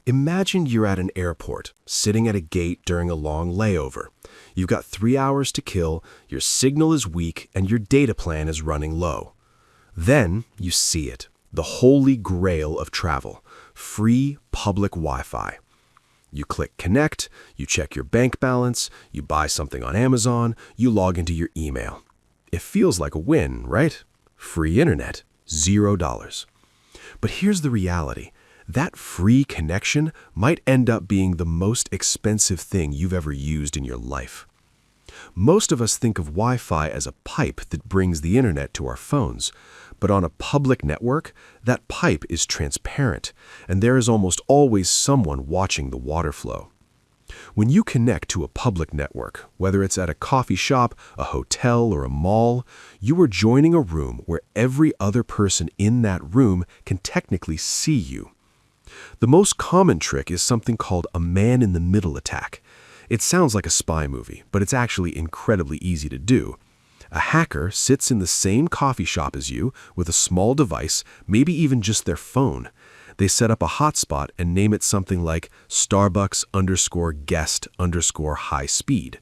Imagine you're at an airport, sitting at a gate during a long layover. You've got 3 hours to kill, your signal is weak, and your data plan is running low. Then you see it, the holy grail of travel, free public Wi-Fi. You click connect, you check your bank balance, you buy something on Amazon, you log into your email. It feels like a win, right? Free internet, $0. But here's the reality. That free connection might end up being the most expensive thing you've ever used in your life. Most of us think of Wi-Fi as a pipe that brings the internet to our phones. But on a public network, that pipe is transparent, and there is almost always someone watching the water flow. When you connect to a public network, whether it's at a coffee shop, a hotel, or a mall, you are joining a room where every other person in that room can technically see you. The most common trick is something called a man-in-the-middle attack. It sounds like a spy movie, but it's actually incredibly easy to do. A hacker sits in the same coffee shop as you with a small device, maybe even just their phone. They set up a hotspot and name it something like Starbucks_guest_high speed.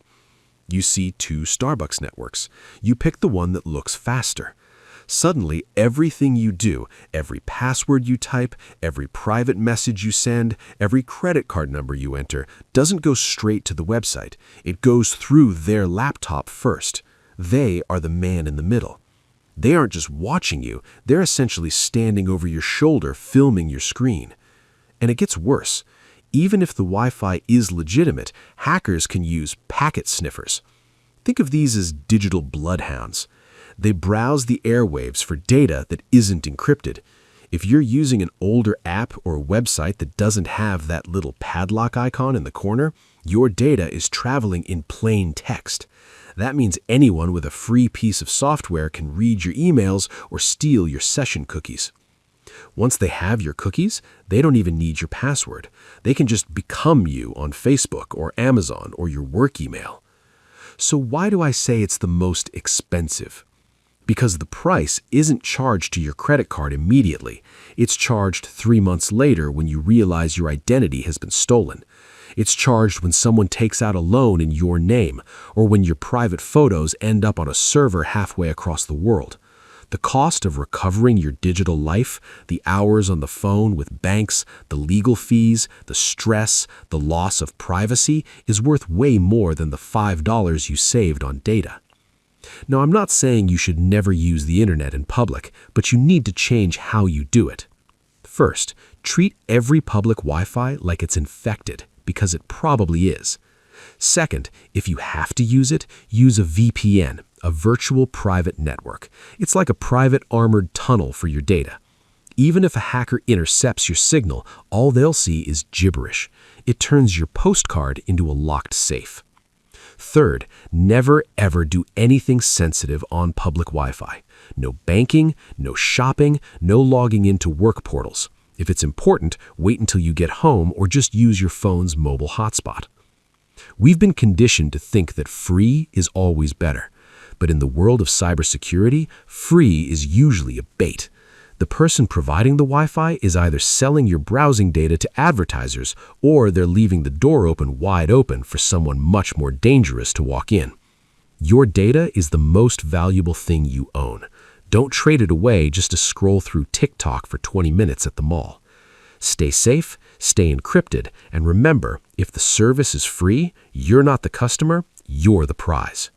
You see 2 Starbucks networks. You pick the one that looks faster. Suddenly, everything you do, every password you type, every private message you send, every credit card number you enter, doesn't go straight to the website. It goes through their laptop first. They are the man in the middle. They aren't just watching you, they're essentially standing over your shoulder filming your screen. And it gets worse. Even if the Wi-Fi is legitimate, hackers can use packet sniffers. Think of these as digital bloodhounds. They browse the airwaves for data that isn't encrypted. If you're using an older app or website that doesn't have that little padlock icon in the corner, your data is traveling in plain text. That means anyone with a free piece of software can read your emails or steal your session cookies. Once they have your cookies, they don't even need your password. They can just become you on Facebook or Amazon or your work email. So why do I say it's the most expensive? Because the price isn't charged to your credit card immediately. It's charged 3 months later when you realize your identity has been stolen. It's charged when someone takes out a loan in your name, or when your private photos end up on a server halfway across the world. The cost of recovering your digital life, the hours on the phone with banks, the legal fees, the stress, the loss of privacy is worth way more than the $5 you saved on data. Now, I'm not saying you should never use the internet in public, but you need to change how you do it. First, treat every public Wi-Fi like it's infected, because it probably is. Second, if you have to use it, use a VPN, a virtual private network. It's like a private armored tunnel for your data. Even if a hacker intercepts your signal, all they'll see is gibberish. It turns your postcard into a locked safe. Third, never ever do anything sensitive on public Wi-Fi. No banking, no shopping, no logging into work portals. If it's important, wait until you get home or just use your phone's mobile hotspot. We've been conditioned to think that free is always better. But in the world of cybersecurity, free is usually a bait. The person providing the Wi-Fi is either selling your browsing data to advertisers or they're leaving the door wide open for someone much more dangerous to walk in. Your data is the most valuable thing you own. Don't trade it away just to scroll through TikTok for 20 minutes at the mall. Stay safe, stay encrypted, and remember, if the service is free, you're not the customer, you're the prize.